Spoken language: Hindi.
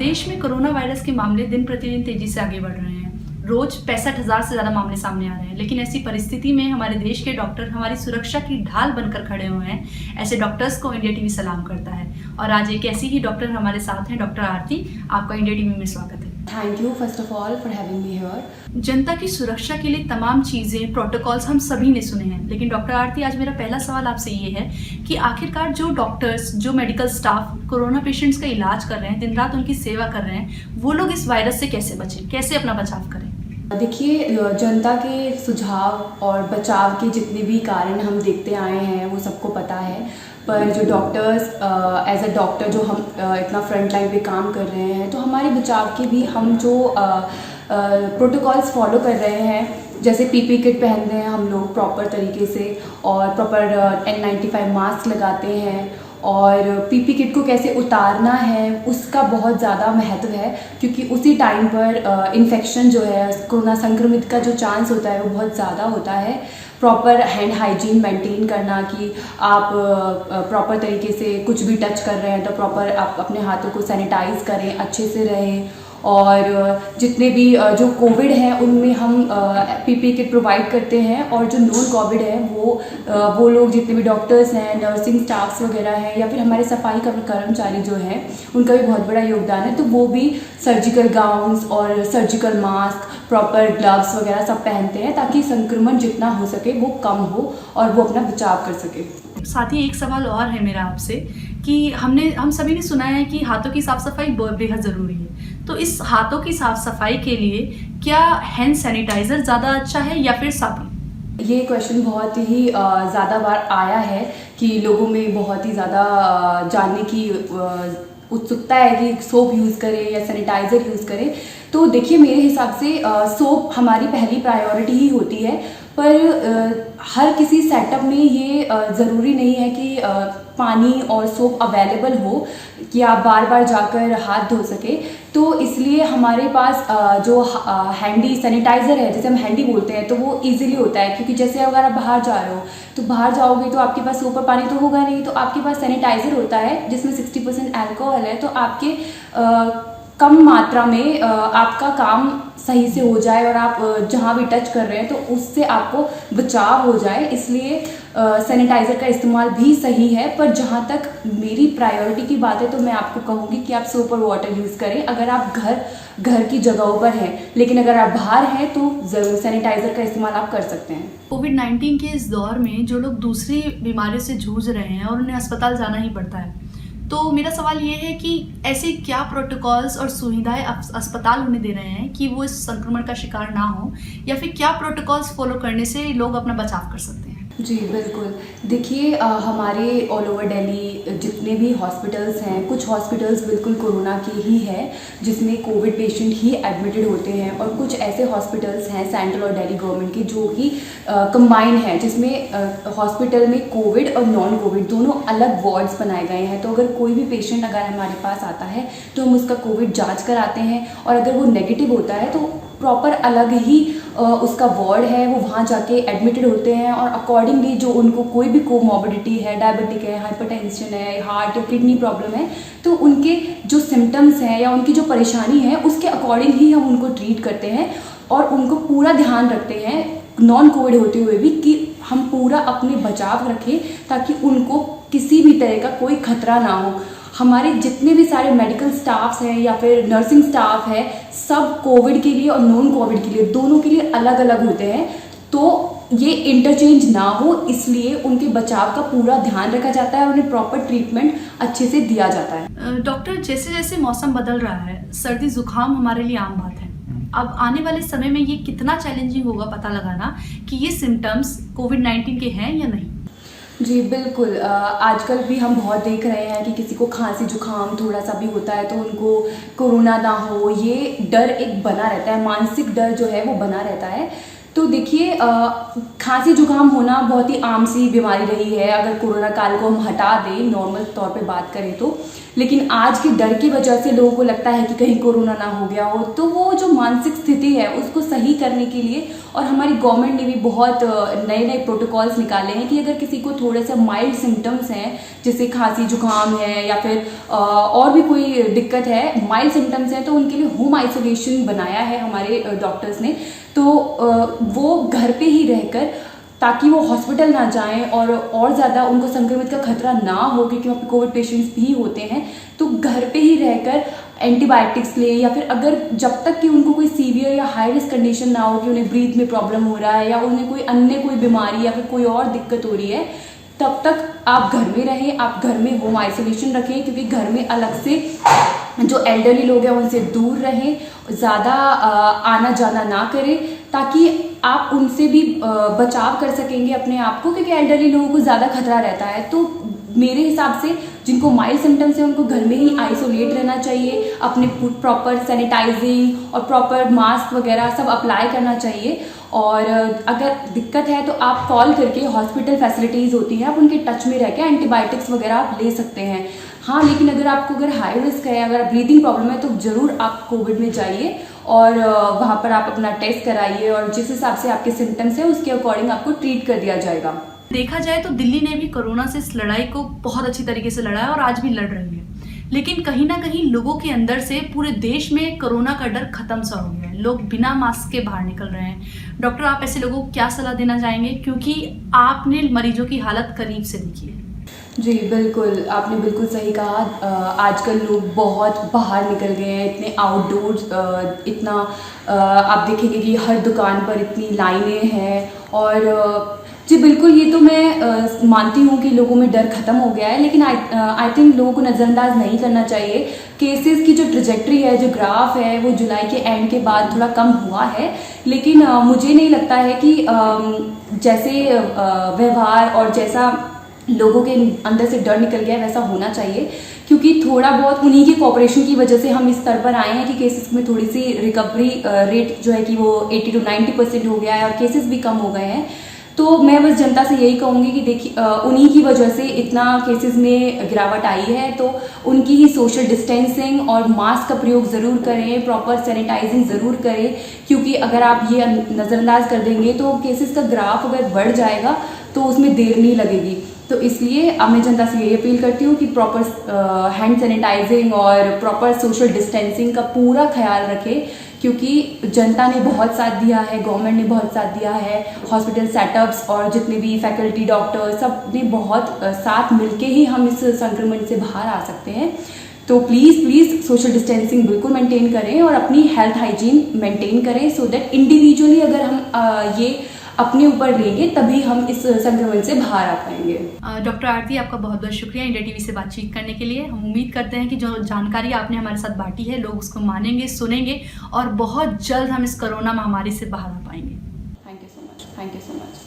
देश में कोरोना वायरस के मामले दिन प्रतिदिन तेजी से आगे बढ़ रहे हैं। रोज 65,000 से ज़्यादा मामले सामने आ रहे हैं, लेकिन ऐसी परिस्थिति में हमारे देश के डॉक्टर हमारी सुरक्षा की ढाल बनकर खड़े हुए हैं। ऐसे डॉक्टर्स को इंडिया टीवी सलाम करता है और आज एक ऐसी ही डॉक्टर हमारे साथ हैं, डॉक्टर आरती। आपका इंडिया टीवी में स्वागत है। Thank you first of all for having me here. जनता की सुरक्षा के लिए तमाम चीज़ें, प्रोटोकॉल्स हम सभी ने सुने हैं, लेकिन डॉक्टर आरती, आज मेरा पहला सवाल आपसे ये है कि आखिरकार जो डॉक्टर्स, जो मेडिकल स्टाफ कोरोना पेशेंट्स का इलाज कर रहे हैं, दिन रात उनकी सेवा कर रहे हैं, वो लोग इस वायरस से कैसे बचें, कैसे अपना बचाव करें? देखिए, जनता के सुझाव और बचाव के जितने भी कारण हम देखते आए हैं वो सबको पता है, पर जो डॉक्टर्स एज अ डॉक्टर जो हम इतना फ्रंट लाइन पे काम कर रहे हैं, तो हमारे बचाव के भी हम जो प्रोटोकॉल्स फॉलो कर रहे हैं, जैसे पीपी किट पहनते हैं हम लोग प्रॉपर तरीके से और प्रॉपर N95 मास्क लगाते हैं और पीपी किट को कैसे उतारना है उसका बहुत ज़्यादा महत्व है, क्योंकि उसी टाइम पर इन्फेक्शन जो है, कोरोना संक्रमित का जो चांस होता है वो बहुत ज़्यादा होता है। प्रॉपर हैंड हाइजीन मेंटेन करना कि आप प्रॉपर तरीके से कुछ भी टच कर रहे हैं तो प्रॉपर आप अपने हाथों को सैनिटाइज करें, अच्छे से रहें। और जितने भी जो कोविड हैं उनमें हम पीपी किट प्रोवाइड करते हैं, और जो नॉन कोविड है वो लोग जितने भी डॉक्टर्स हैं, नर्सिंग स्टाफ्स वगैरह हैं, या फिर हमारे सफाई कर्मचारी जो हैं, उनका भी बहुत बड़ा योगदान है। तो वो भी सर्जिकल गाउन्स और सर्जिकल मास्क, प्रॉपर ग्लव्स वगैरह सब पहनते हैं ताकि संक्रमण जितना हो सके वो कम हो और वो अपना बचाव कर सके। साथ ही एक सवाल और है मेरा आपसे कि हम सभी ने सुना है कि हाथों की साफ सफाई बेहद ज़रूरी है, तो इस हाथों की साफ सफाई के लिए क्या हैंड सैनिटाइज़र ज़्यादा अच्छा है या फिर साबुन? ये क्वेश्चन बहुत ही ज़्यादा बार आया है कि लोगों में बहुत ही ज़्यादा जानने की उत्सुकता है कि सोप यूज़ करें या सैनिटाइज़र यूज़ करें। तो देखिए, मेरे हिसाब से सोप हमारी पहली प्रायोरिटी ही होती है, पर हर किसी सेटअप में ये ज़रूरी नहीं है कि पानी और सोप अवेलेबल हो कि आप बार बार जाकर हाथ धो सके। तो इसलिए हमारे पास जो हैंडी सैनिटाइज़र है, जैसे हम हैंडी बोलते हैं, तो वो इजीली होता है, क्योंकि जैसे अगर आप बाहर जा रहे हो तो बाहर जाओगे तो आपके पास सोप और पानी तो होगा नहीं, तो आपके पास सैनिटाइज़र होता है जिसमें 60% अल्कोहल है, तो आपके कम मात्रा में आपका काम सही से हो जाए और आप जहाँ भी टच कर रहे हैं तो उससे आपको बचाव हो जाए। इसलिए सैनिटाइज़र का इस्तेमाल भी सही है, पर जहाँ तक मेरी प्रायोरिटी की बात है तो मैं आपको कहूँगी कि आप सोप और वाटर यूज़ करें अगर आप घर की जगहों पर हैं, लेकिन अगर आप बाहर हैं तो ज़रूर सैनिटाइज़र का इस्तेमाल आप कर सकते हैं। कोविड-19 के इस दौर में जो लोग दूसरी बीमारी से जूझ रहे हैं और उन्हें अस्पताल जाना ही पड़ता है, तो मेरा सवाल ये है कि ऐसे क्या प्रोटोकॉल्स और सुविधाएं अस्पताल उन्हें दे रहे हैं कि वो इस संक्रमण का शिकार ना हो, या फिर क्या प्रोटोकॉल्स फॉलो करने से लोग अपना बचाव कर सकते हैं? जी बिल्कुल। देखिए, हमारे ऑल ओवर दिल्ली जितने भी हॉस्पिटल्स हैं, कुछ हॉस्पिटल्स बिल्कुल कोरोना के ही हैं जिसमें कोविड पेशेंट ही एडमिटेड होते हैं, और कुछ ऐसे हॉस्पिटल्स हैं सेंट्रल और दिल्ली गवर्नमेंट के जो कि कंबाइन है, जिसमें हॉस्पिटल में कोविड और नॉन कोविड दोनों अलग वार्ड्स बनाए गए हैं। तो अगर कोई भी पेशेंट अगर हमारे पास आता है तो हम उसका कोविड जाँच कराते हैं, और अगर वो नेगेटिव होता है तो प्रॉपर अलग ही उसका वार्ड है, वो वहाँ जाके एडमिटेड होते हैं, और अकॉर्डिंगली जो उनको कोई भी कोमॉर्बिडिटी है, डायबिटिक है, हाइपरटेंशन है, हार्ट या किडनी प्रॉब्लम है, तो उनके जो सिम्टम्स हैं या उनकी जो परेशानी है उसके अकॉर्डिंग ही हम उनको ट्रीट करते हैं, और उनको पूरा ध्यान रखते हैं नॉन कोविड होते हुए भी कि हम पूरा अपने बचाव रखें ताकि उनको किसी भी तरह का कोई खतरा ना हो। हमारे जितने भी सारे मेडिकल स्टाफ्स हैं या फिर नर्सिंग स्टाफ है, सब कोविड के लिए और नॉन कोविड के लिए, दोनों के लिए अलग अलग होते हैं, तो ये इंटरचेंज ना हो इसलिए उनके बचाव का पूरा ध्यान रखा जाता है, उन्हें प्रॉपर ट्रीटमेंट अच्छे से दिया जाता है। डॉक्टर, जैसे जैसे मौसम बदल रहा है, सर्दी जुकाम हमारे लिए आम बात है। अब आने वाले समय में ये कितना चैलेंजिंग होगा पता लगाना कि ये सिम्टम्स कोविड-19 के हैं या नहीं? जी बिल्कुल। आजकल भी हम बहुत देख रहे हैं कि किसी को खांसी जुकाम थोड़ा सा भी होता है तो उनको कोरोना ना हो, ये डर एक बना रहता है, मानसिक डर जो है वो बना रहता है। तो देखिए खांसी जुकाम होना बहुत ही आम सी बीमारी रही है अगर कोरोना काल को हम हटा दें नॉर्मल तौर पे बात करें तो। लेकिन आज के डर की वजह से लोगों को लगता है कि कहीं कोरोना ना हो गया हो, तो वो जो मानसिक स्थिति है उसको सही करने के लिए और हमारी गवर्नमेंट ने भी बहुत नए नए प्रोटोकॉल्स निकाले हैं कि अगर किसी को थोड़े से माइल्ड सिम्टम्स हैं जैसे खांसी जुकाम है या फिर और भी कोई दिक्कत है, माइल्ड सिम्टम्स हैं, तो उनके लिए होम आइसोलेशन बनाया है हमारे डॉक्टर्स ने। तो वो घर पे ही रहकर, ताकि वो हॉस्पिटल ना जाएं और ज़्यादा उनको संक्रमित का खतरा ना हो, क्योंकि वहाँ पे कोविड पेशेंट्स भी होते हैं, तो घर पे ही रहकर एंटीबायोटिक्स ले, या फिर अगर जब तक कि उनको कोई सीवियर या हाई रिस्क कंडीशन ना हो कि उन्हें ब्रीथ में प्रॉब्लम हो रहा है या उन्हें कोई बीमारी या फिर कोई और दिक्कत हो रही है, तब तक आप घर में रहें, आप घर में होम आइसोलेशन रखें, क्योंकि घर में अलग से जो एल्डरली लोग हैं उनसे दूर रहें, ज़्यादा आना जाना ना करें, ताकि आप उनसे भी बचाव कर सकेंगे अपने आप को, क्योंकि एल्डरली लोगों को ज़्यादा खतरा रहता है। तो मेरे हिसाब से जिनको माइल्ड सिम्टम्स है उनको घर में ही आइसोलेट रहना चाहिए, अपने प्रॉपर सैनिटाइजिंग और प्रॉपर मास्क वगैरह सब अप्लाई करना चाहिए। और अगर दिक्कत है तो आप कॉल करके, हॉस्पिटल फैसिलिटीज़ होती हैं, आप उनके टच में रह के एंटीबायोटिक्स वगैरह आप ले सकते हैं। हाँ, लेकिन अगर अगर हाई रिस्क है, अगर ब्रीदिंग प्रॉब्लम है, तो ज़रूर आप कोविड में जाइए और वहाँ पर आप अपना टेस्ट कराइए और जिस हिसाब से आपके सिम्टम्स हैं उसके अकॉर्डिंग आपको ट्रीट कर दिया जाएगा। देखा जाए तो दिल्ली ने भी कोरोना से इस लड़ाई को बहुत अच्छी तरीके से लड़ा है और आज भी लड़ रही है, लेकिन कहीं ना कहीं लोगों के अंदर से पूरे देश में कोरोना का डर खत्म सा हो गया है। लोग बिना मास्क के बाहर निकल रहे हैं। डॉक्टर, आप ऐसे लोगों को क्या सलाह देना चाहेंगे, क्योंकि आपने मरीजों की हालत करीब से देखी है? जी बिल्कुल, आपने बिल्कुल सही कहा। आजकल लोग बहुत बाहर निकल गए हैं, इतने आउटडोर्स, इतना आप देखेंगे कि हर दुकान पर इतनी लाइनें हैं। और जी बिल्कुल, ये तो मैं मानती हूँ कि लोगों में डर खत्म हो गया है, लेकिन आई थिंक लोगों को नज़रअंदाज नहीं करना चाहिए। केसेस की जो ट्रेजेक्ट्री है, जो ग्राफ है, वो जुलाई के एंड के बाद थोड़ा कम हुआ है, लेकिन मुझे नहीं लगता है कि जैसे व्यवहार और जैसा लोगों के अंदर से डर निकल गया है वैसा होना चाहिए, क्योंकि थोड़ा बहुत उन्हीं के कोऑपरेशन की वजह से हम इस स्तर पर आए हैं कि केसेस में थोड़ी सी रिकवरी रेट जो है कि वो 80 to 90% हो गया है और केसेस भी कम हो गए हैं। तो मैं बस जनता से यही कहूँगी कि देखिए, उन्हीं की वजह से इतना केसेस में गिरावट आई है, तो उनकी ही सोशल डिस्टेंसिंग और मास्क का प्रयोग ज़रूर करें, प्रॉपर सैनिटाइजिंग ज़रूर करें, क्योंकि अगर आप ये नज़रअंदाज कर देंगे तो केसेस का ग्राफ अगर बढ़ जाएगा तो उसमें देर नहीं लगेगी। तो इसलिए मैं जनता से यही अपील करती हूँ कि प्रॉपर हैंड सैनिटाइजिंग और प्रॉपर सोशल डिस्टेंसिंग का पूरा ख्याल रखें, क्योंकि जनता ने बहुत साथ दिया है, गवर्नमेंट ने बहुत साथ दिया है, हॉस्पिटल सेटअप्स और जितने भी फैकल्टी, डॉक्टर, सब ने बहुत साथ मिलके ही हम इस संक्रमण से बाहर आ सकते हैं। तो प्लीज़ सोशल डिस्टेंसिंग बिल्कुल मेंटेन करें और अपनी हेल्थ हाइजीन मेंटेन करें, सो दैट इंडिविजुअली अगर हम ये अपने ऊपर लेंगे तभी हम इस संक्रमण से बाहर आ पाएंगे। डॉक्टर आरती, आपका बहुत बहुत शुक्रिया इंडिया टीवी से बातचीत करने के लिए। हम उम्मीद करते हैं कि जो जानकारी आपने हमारे साथ बांटी है लोग उसको मानेंगे, सुनेंगे और बहुत जल्द हम इस कोरोना महामारी से बाहर आ पाएंगे। Thank you so much.